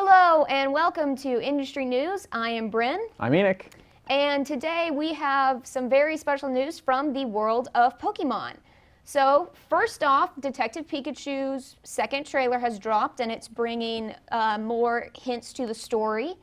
Hello and welcome to Industry News. I am Brynne. I'm Enoch. And today we have some very special news from the world of Pokemon. So first off, Detective Pikachu's second trailer has dropped and it's bringing more hints to the story.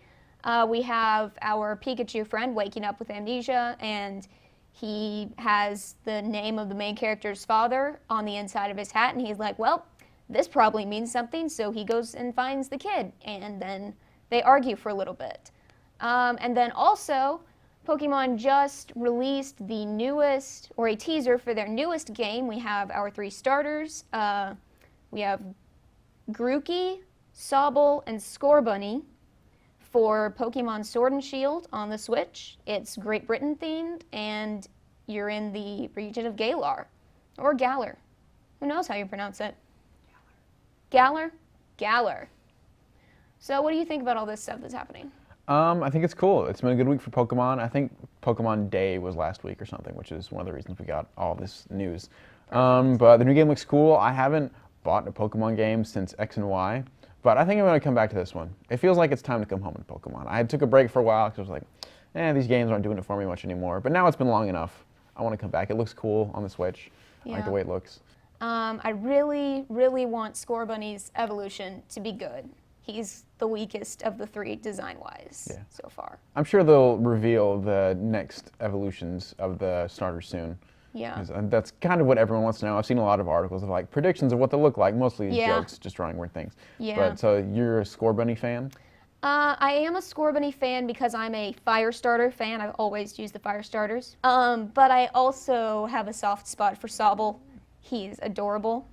We have our Pikachu friend waking up with amnesia, and he has the name of the main character's father on the inside of his hat, and he's like, well, this probably means something, so he goes and finds the kid, and then they argue for a little bit. And then also, Pokemon just released the newest, or a teaser for their newest game. We have our 3 starters. We have Grookey, Sobble, and Scorbunny for Pokemon Sword and Shield on the Switch. It's Great Britain themed, and you're in the region of Galar, or Galar. Who knows how you pronounce it? Galar? Galar. So what do you think about all this stuff that's happening? I think it's cool. It's been a good week for Pokemon. I think Pokemon Day was last week or something, which is one of the reasons we got all this news. But the new game looks cool. I haven't bought a Pokemon game since X and Y, but I think I'm going to come back to this one. It feels like it's time to come home with Pokemon. I took a break for a while because I was like, these games aren't doing it for me much anymore. But now it's been long enough. I want to come back. It looks cool on the Switch. I like the way it looks. I really, really want Scorbunny's evolution to be good. He's the weakest of the 3 design-wise so far. I'm sure they'll reveal the next evolutions of the starters soon. Yeah. That's kind of what everyone wants to know. I've seen a lot of articles of like predictions of what they'll look like, mostly jokes, just drawing weird things. Yeah. But so you're a Scorbunny fan? I am a Scorbunny fan because I'm a fire starter fan. I've always used the fire starters. But I also have a soft spot for Sobble. He's adorable,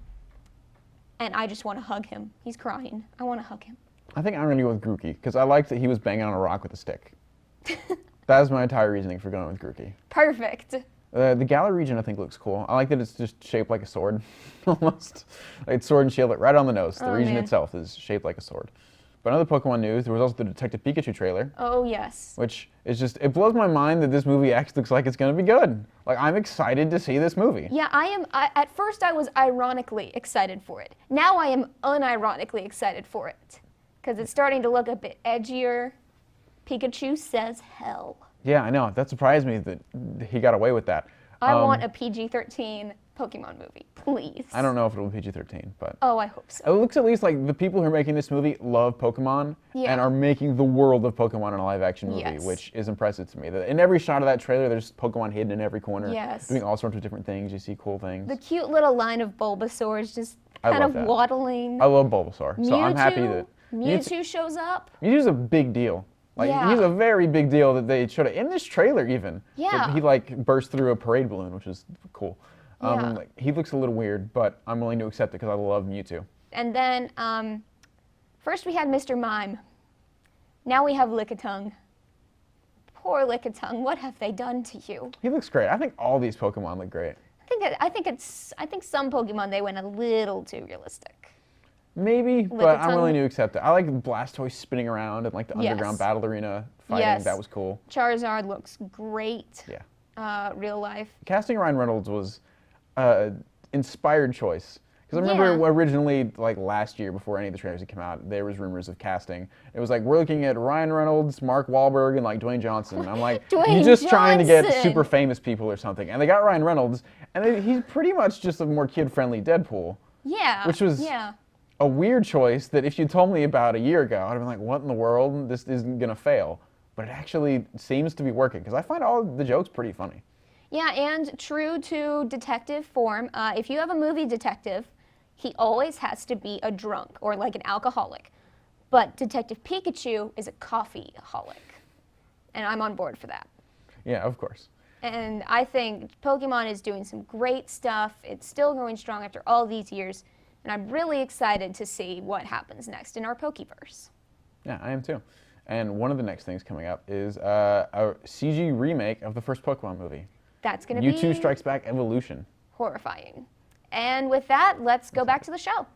and I just want to hug him. He's crying. I want to hug him. I think I'm going to go with Grookey, because I liked that he was banging on a rock with a stick. That is my entire reasoning for going with Grookey. Perfect. The Galar region, I think, looks cool. I like that it's just shaped like a sword, almost. Like it's sword and shield, like right on the nose. The region itself is shaped like a sword. But other Pokemon news, there was also the Detective Pikachu trailer. Oh, yes. Which is just, it blows my mind that this movie actually looks like it's going to be good. Like, I'm excited to see this movie. Yeah, at first I was ironically excited for it. Now I am unironically excited for it. Because it's starting to look a bit edgier. Pikachu says hell. Yeah, I know. That surprised me that he got away with that. I want a PG-13 Pokemon movie, please. I don't know if it'll be PG-13, but... Oh, I hope so. It looks at least like the people who are making this movie love Pokemon and are making the world of Pokemon in a live-action movie, which is impressive to me. In every shot of that trailer, there's Pokemon hidden in every corner, doing all sorts of different things. You see cool things. The cute little line of Bulbasaurs just kind of waddling. I love Bulbasaur, so I'm happy that... Mewtwo shows up. Mewtwo's a big deal. Like, he's a very big deal that they showed it in this trailer even. Yeah. He like burst through a parade balloon, which is cool. Like, he looks a little weird, but I'm willing to accept it because I love Mewtwo. And then, first we had Mr. Mime. Now we have Lickitung. Poor Lickitung, what have they done to you? He looks great. I think all these Pokemon look great. I think some Pokemon, they went a little too realistic. Maybe, but I'm willing to accept it. I like Blastoise spinning around and like the underground battle arena fighting. That was cool. Charizard looks great. Yeah. Real life. Casting Ryan Reynolds was inspired choice. Because I remember originally, like last year, before any of the trailers had come out, there was rumors of casting. It was like, we're looking at Ryan Reynolds, Mark Wahlberg, and like Dwayne Johnson. I'm like, you're just trying to get super famous people or something. And they got Ryan Reynolds, and he's pretty much just a more kid-friendly Deadpool. Yeah. Which was a weird choice that if you told me about a year ago, I'd have been like, what in the world? This isn't going to fail. But it actually seems to be working, because I find all the jokes pretty funny. Yeah, and true to detective form, if you have a movie detective, he always has to be a drunk or like an alcoholic. But Detective Pikachu is a coffeeaholic. And I'm on board for that. Yeah, of course. And I think Pokemon is doing some great stuff. It's still going strong after all these years. And I'm really excited to see what happens next in our Pokeverse. Yeah, I am too. And one of the next things coming up is a CG remake of the first Pokemon movie. That's going to be... Mewtwo Strikes Back Evolution. Horrifying. And with that, let's go back to the show.